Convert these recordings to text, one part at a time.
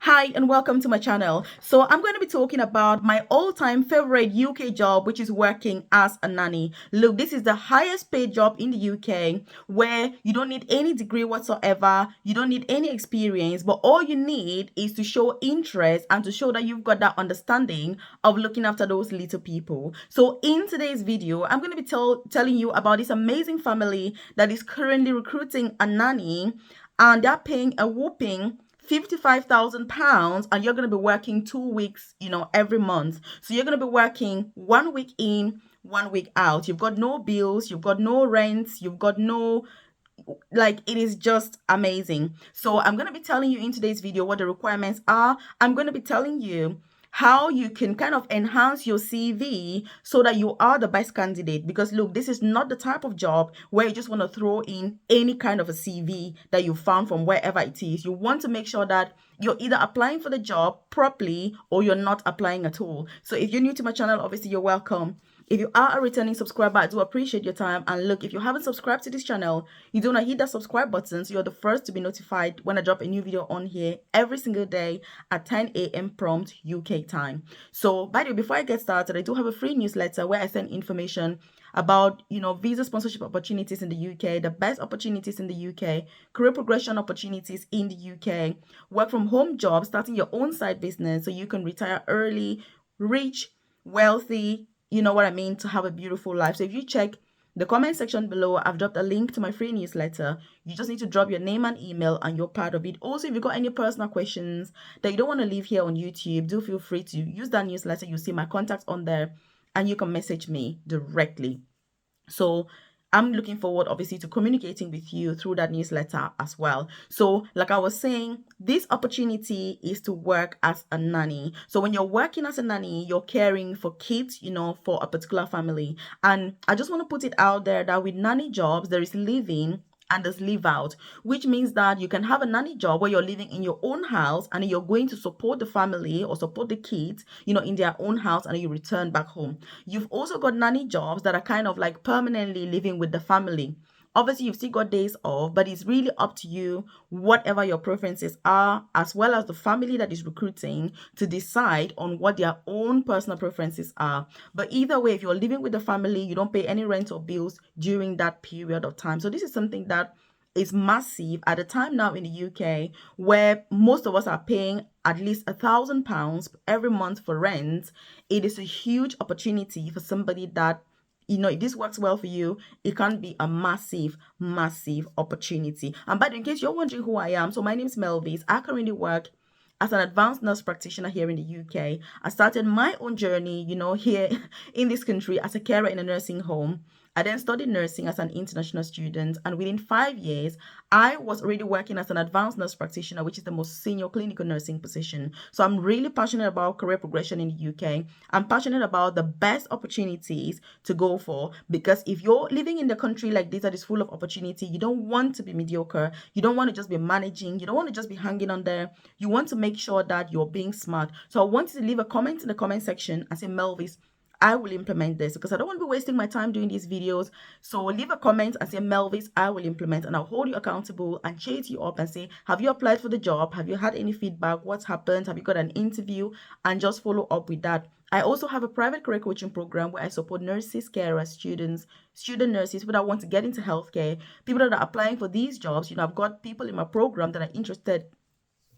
Hi and welcome to my channel. So I'm going to be talking about my all-time favorite UK job, which is working as a nanny. Look, this is the highest paid job in the UK where you don't need any degree whatsoever. You don't need any experience, but all you need is to show interest and to show that you've got that understanding of looking after those little people. So in today's video, I'm going to be telling you about this amazing family that is currently recruiting a nanny, and they're paying a whopping £55,000, and you're going to be working 2 weeks, every month. So you're going to be working 1 week in, 1 week out. You've got no bills, you've got no rents, you've got no, it is just amazing. So I'm going to be telling you in today's video what the requirements are. I'm going to be telling you how you can kind of enhance your CV so that you are the best candidate. Because look, this is not the type of job where you just want to throw in any kind of a CV that you found from wherever it is. You want to make sure that you're either applying for the job properly or you're not applying at all. So if you're new to my channel, obviously you're welcome. If you are a returning subscriber, I do appreciate your time. And look, if you haven't subscribed to this channel, you do not hit that subscribe button so you're the first to be notified when I drop a new video on here every single day at 10 a.m. prompt UK time. So by the way, before I get started, I do have a free newsletter where I send information about, visa sponsorship opportunities in the UK, the best opportunities in the UK, career progression opportunities in the UK, work from home jobs, starting your own side business so you can retire early, rich, wealthy, you know what I mean, to have a beautiful life. So if you check the comment section below, I've dropped a link to my free newsletter. You just need to drop your name and email and you're part of it. Also, if you've got any personal questions that you don't want to leave here on YouTube, do feel free to use that newsletter. You'll see my contacts on there and you can message me directly. So I'm looking forward, obviously, to communicating with you through that newsletter as well. So like I was saying, this opportunity is to work as a nanny. So when you're working as a nanny, you're caring for kids, for a particular family. And I just want to put it out there that with nanny jobs, there is living and there's live out, which means that you can have a nanny job where you're living in your own house and you're going to support the family or support the kids, in their own house, and you return back home. You've also got nanny jobs that are kind of like permanently living with the family. Obviously, you've still got days off, but it's really up to you, whatever your preferences are, as well as the family that is recruiting, to decide on what their own personal preferences are. But either way, if you're living with the family, you don't pay any rent or bills during that period of time. So this is something that is massive at a time now in the UK where most of us are paying at least £1,000 every month for rent. It is a huge opportunity for somebody that, if this works well for you, it can be a massive, massive opportunity. And by the way, in case you're wondering who I am, so my name is Melvis. I currently work as an advanced nurse practitioner here in the UK. I started my own journey, here in this country as a carer in a nursing home. I then studied nursing as an international student, and within 5 years, I was already working as an advanced nurse practitioner, which is the most senior clinical nursing position. So I'm really passionate about career progression in the UK. I'm passionate about the best opportunities to go for, because if you're living in the country like this that is full of opportunity, you don't want to be mediocre. You don't want to just be managing. You don't want to just be hanging on there. You want to make sure that you're being smart. So I want you to leave a comment in the comment section and say, Melvis, I will implement this, because I don't want to be wasting my time doing these videos. So leave a comment and say, Melvis, I will implement, and I'll hold you accountable and chase you up and say, have you applied for the job? Have you had any feedback? What's happened? Have you got an interview? And just follow up with that. I also have a private career coaching program where I support nurses, carers, students, student nurses, people that want to get into healthcare, people that are applying for these jobs. I've got people in my program that are interested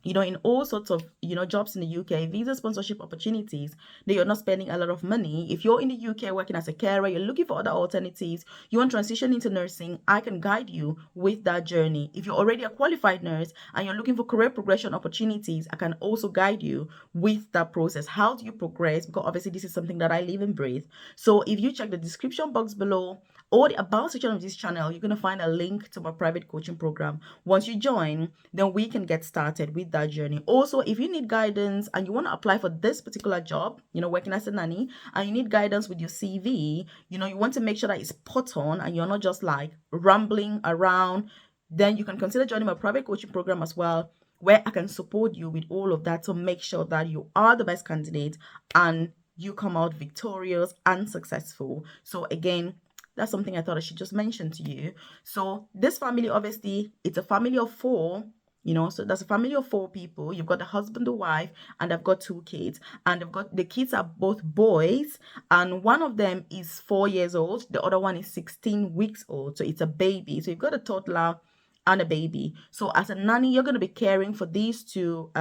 in all sorts of, jobs in the UK, visa sponsorship opportunities that you're not spending a lot of money. If you're in the UK working as a carer, you're looking for other alternatives, you want to transition into nursing, I can guide you with that journey. If you're already a qualified nurse and you're looking for career progression opportunities, I can also guide you with that process. How do you progress? Because obviously this is something that I live and breathe. So if you check the description box below or the about section of this channel, you're going to find a link to my private coaching program. Once you join, then we can get started with that journey. Also, if you need guidance and you want to apply for this particular job, working as a nanny, and you need guidance with your CV, you want to make sure that it's spot on and you're not just like rambling around, then you can consider joining my private coaching program as well, where I can support you with all of that to make sure that you are the best candidate and you come out victorious and successful. So again, that's something I thought I should just mention to you. So this family, obviously, it's a family of 4. So that's a family of 4 people. You've got the husband, the wife, and they've got 2 kids. And they've got the kids are both boys, and one of them is 4 years old, the other one is 16 weeks old. So it's a baby. So you've got a toddler and a baby. So as a nanny, you're going to be caring for these two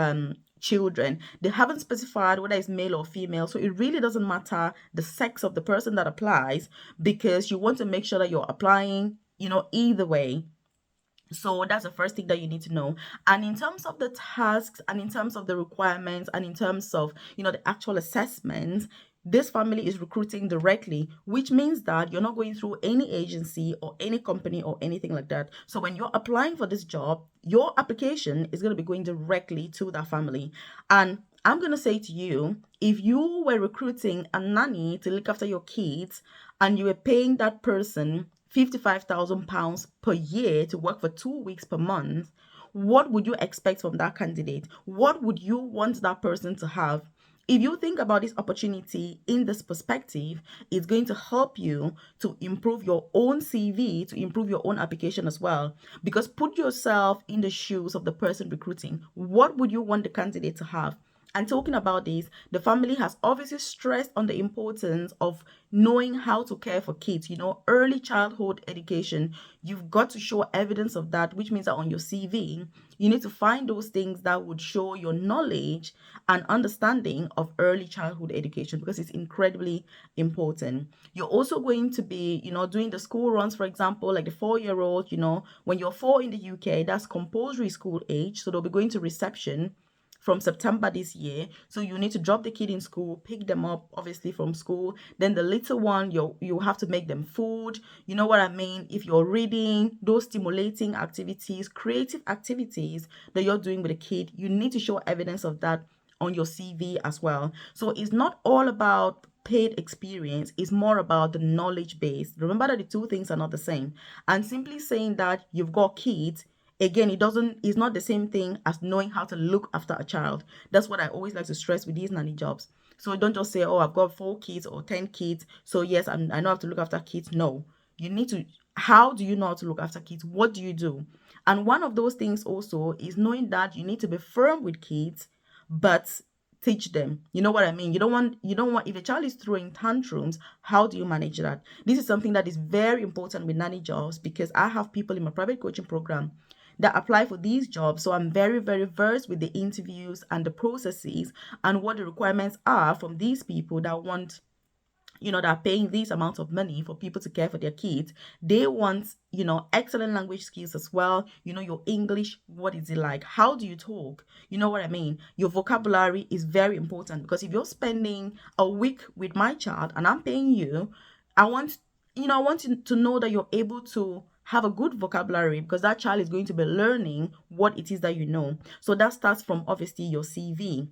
children. They haven't specified whether it's male or female, so it really doesn't matter the sex of the person that applies, because you want to make sure that you're applying, either way. So that's the first thing that you need to know. And in terms of the tasks, and in terms of the requirements, and in terms of, the actual assessments, this family is recruiting directly, which means that you're not going through any agency or any company or anything like that. So when you're applying for this job, your application is going to be going directly to that family. And I'm going to say to you, if you were recruiting a nanny to look after your kids and you were paying that person £55,000 per year to work for 2 weeks per month, what would you expect from that candidate? What would you want that person to have? If you think about this opportunity in this perspective, it's going to help you to improve your own CV, to improve your own application as well. Because put yourself in the shoes of the person recruiting. What would you want the candidate to have? And talking about this, the family has obviously stressed on the importance of knowing how to care for kids, early childhood education. You've got to show evidence of that, which means that on your CV, you need to find those things that would show your knowledge and understanding of early childhood education, because it's incredibly important. You're also going to be, doing the school runs, for example, like the 4-year-old, when you're 4 in the UK, that's compulsory school age. So they'll be going to reception from September this year. So you need to drop the kid in school, pick them up obviously from school. Then the little one, you have to make them food. You know what I mean? If you're reading, those stimulating activities, creative activities that you're doing with a kid, you need to show evidence of that on your CV as well. So it's not all about paid experience, is more about the knowledge base. Remember that the two things are not the same. And simply saying that you've got kids, again, it's not the same thing as knowing how to look after a child. That's what I always like to stress with these nanny jobs. So don't just say, oh, I've got 4 kids or 10 kids, so yes, I know how to look after kids. No, you need to. How do you know how to look after kids? What do you do? And one of those things also is knowing that you need to be firm with kids, but teach them. You know what I mean? You don't want if a child is throwing tantrums, how do you manage that? This is something that is very important with nanny jobs, because I have people in my private coaching program that apply for these jobs. So I'm very, very versed with the interviews and the processes and what the requirements are from these people that want, that are paying these amounts of money for people to care for their kids. They want, excellent language skills as well. Your English, what is it like? How do you talk? You know what I mean? Your vocabulary is very important, because if you're spending a week with my child and I'm paying you, I want, I want you to know that you're able to have a good vocabulary, because that child is going to be learning what it is that you know. So that starts from obviously your CV.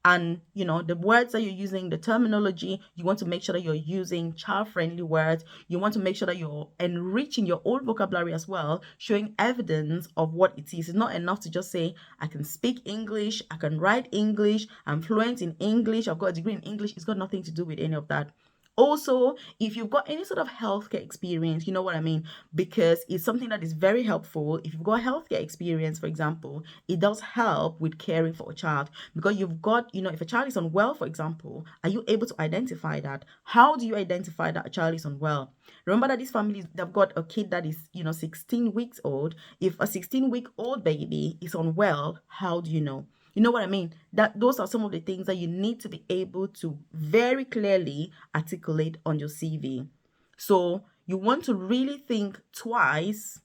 And the words that you're using, the terminology, you want to make sure that you're using child-friendly words. You want to make sure that you're enriching your own vocabulary as well, showing evidence of what it is. It's not enough to just say, I can speak English, I can write English, I'm fluent in English, I've got a degree in English. It's got nothing to do with any of that. Also, if you've got any sort of healthcare experience, you know what I mean? Because it's something that is very helpful. If you've got healthcare experience, for example, it does help with caring for a child, because you've got, if a child is unwell, for example, are you able to identify that? How do you identify that a child is unwell? Remember that these families, they've got a kid that is, 16 weeks old. If a 16-week-old baby is unwell, how do you know? You know what I mean? That those are some of the things that you need to be able to very clearly articulate on your CV. So you want to really think twice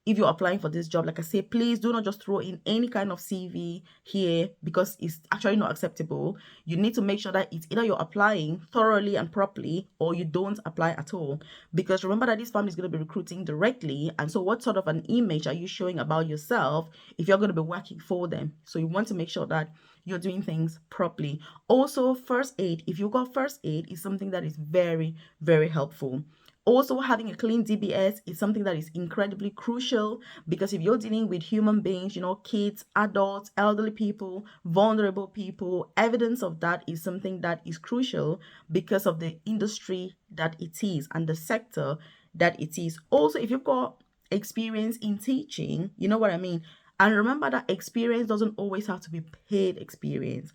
if you're applying for this job. Like I say, please do not just throw in any kind of CV here, because it's actually not acceptable. You need to make sure that it's either you're applying thoroughly and properly, or you don't apply at all. Because remember that this family is going to be recruiting directly. And so what sort of an image are you showing about yourself if you're going to be working for them? So you want to make sure that you're doing things properly. Also, first aid. If you got first aid, is something that is very, very helpful. Also, having a clean DBS is something that is incredibly crucial, because if you're dealing with human beings, kids, adults, elderly people, vulnerable people, evidence of that is something that is crucial because of the industry that it is and the sector that it is. Also, if you've got experience in teaching, you know what I mean? And remember that experience doesn't always have to be paid experience.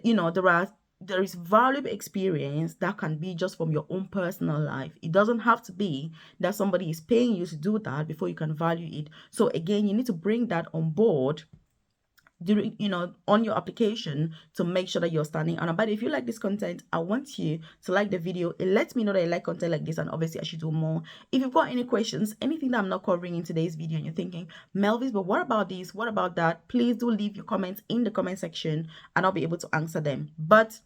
You know, there is valuable experience that can be just from your own personal life. It doesn't have to be that somebody is paying you to do that before you can value it. So again, you need to bring that on board during, on your application, to make sure that you're standing out. But if you like this content, I want you to like the video. It lets me know that you like content like this, and obviously I should do more. If you've got any questions, anything that I'm not covering in today's video, and you're thinking, Melvis, but what about this, what about that, please do leave your comments in the comment section, and I'll be able to answer them. But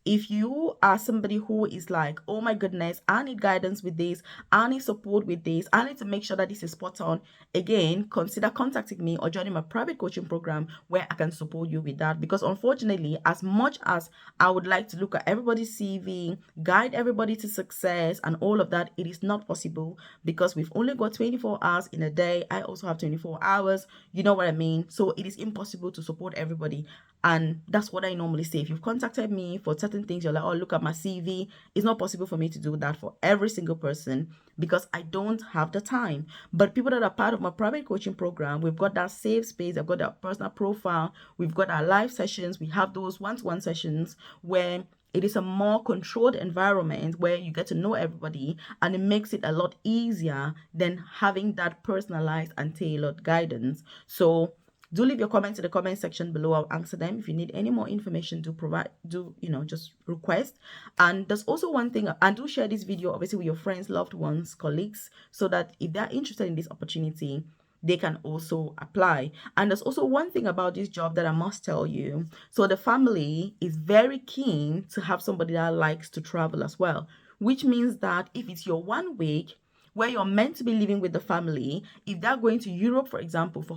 if you are somebody who is like, oh my goodness, I need guidance with this, I need support with this, I need to make sure that this is spot on, again, consider contacting me or joining my private coaching program, where I can support you with that. Because unfortunately, as much as I would like to look at everybody's CV, guide everybody to success and all of that, it is not possible, because we've only got 24 hours in a day. I also have 24 hours, you know what I mean? So it is impossible to support everybody. And that's what I normally say. If you've contacted me for certain things, you're like, oh, look at my CV. It's not possible for me to do that for every single person, because I don't have the time. But people that are part of my private coaching program, we've got that safe space. I've got that personal profile. We've got our live sessions. We have those one-to-one sessions where it is a more controlled environment, where you get to know everybody, and it makes it a lot easier than having that personalized and tailored guidance. So do leave your comments in the comment section below. I'll answer them. If you need any more information, just request. And there's also one thing, and do share this video obviously with your friends, loved ones, colleagues, so that if they're interested in this opportunity, they can also apply. And there's also one thing about this job that I must tell you. So the family is very keen to have somebody that likes to travel as well, which means that if it's your 1 week where you're meant to be living with the family, if they're going to Europe, for example, for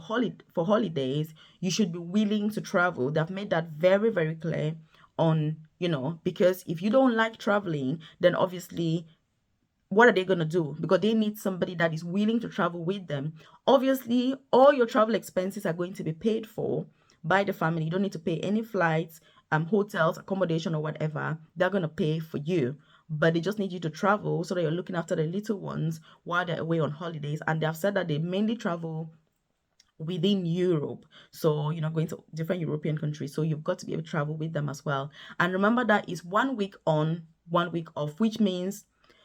holidays, you should be willing to travel. They've made that very, very clear on, because if you don't like traveling, then obviously, what are they going to do? Because they need somebody that is willing to travel with them. Obviously, all your travel expenses are going to be paid for by the family. You don't need to pay any flights, hotels, accommodation, or whatever. They're going to pay for you, but they just need you to travel so that you're looking after the little ones while they're away on holidays. And they have said that they mainly travel within Europe, so going to different European countries, so you've got to be able to travel with them as well. And remember, that is 1 week on, 1 week off, which means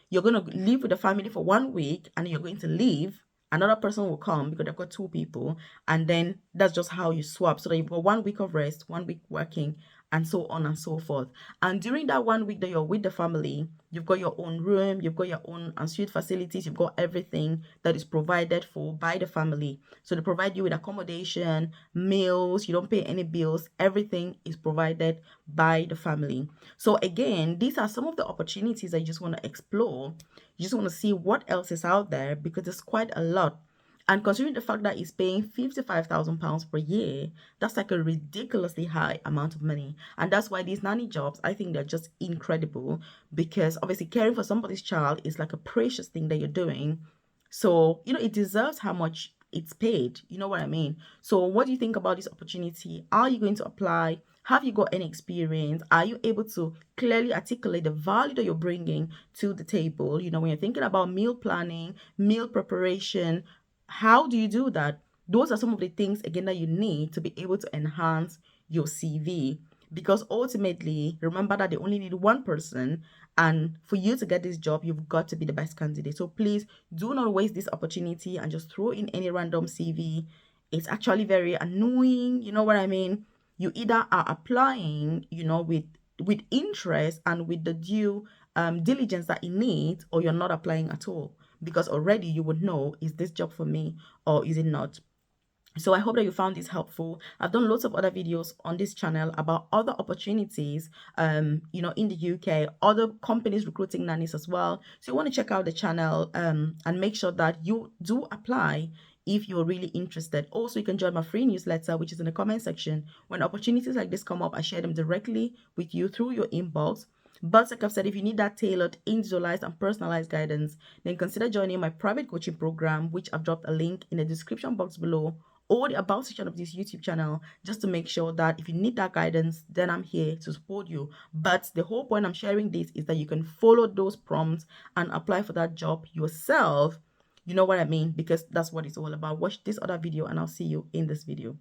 you're going to live with the family for 1 week, and you're going to leave. Another person will come, because they've got 2 people, and then that's just how you swap, so that you've got 1 week of rest, 1 week working, and so on and so forth. And during that 1 week that you're with the family, you've got your own room, you've got your own ensuite facilities, you've got everything that is provided for by the family. So they provide you with accommodation, meals, you don't pay any bills, everything is provided by the family. So again, these are some of the opportunities that you just want to explore. You just want to see what else is out there, because there's quite a lot. And considering the fact that it's paying £55,000 per year, that's like a ridiculously high amount of money. And that's why these nanny jobs, I think they're just incredible, because obviously caring for somebody's child is like a precious thing that you're doing. So, it deserves how much it's paid. You know what I mean? So what do you think about this opportunity? Are you going to apply? Have you got any experience? Are you able to clearly articulate the value that you're bringing to the table? When you're thinking about meal planning, meal preparation, how do you do that? Those are some of the things, again, that you need to be able to enhance your CV. Because ultimately, remember that they only need one person. And for you to get this job, you've got to be the best candidate. So please do not waste this opportunity and just throw in any random CV. It's actually very annoying. You know what I mean? You either are applying, with interest and with the due diligence that it needs, or you're not applying at all, because already you would know, is this job for me or is it not? So I hope that you found this helpful. I've done lots of other videos on this channel about other opportunities, in the UK, other companies recruiting nannies as well. So you want to check out the channel and make sure that you do apply if you're really interested. Also, you can join my free newsletter, which is in the comment section. When opportunities like this come up, I share them directly with you through your inbox. But like I've said, if you need that tailored, individualized, and personalized guidance, then consider joining my private coaching program, which I've dropped a link in the description box below, or the about section of this YouTube channel, just to make sure that if you need that guidance, then I'm here to support you. But the whole point I'm sharing this is that you can follow those prompts and apply for that job yourself, You know what I mean? Because that's what it's all about. Watch this other video and I'll see you in this video.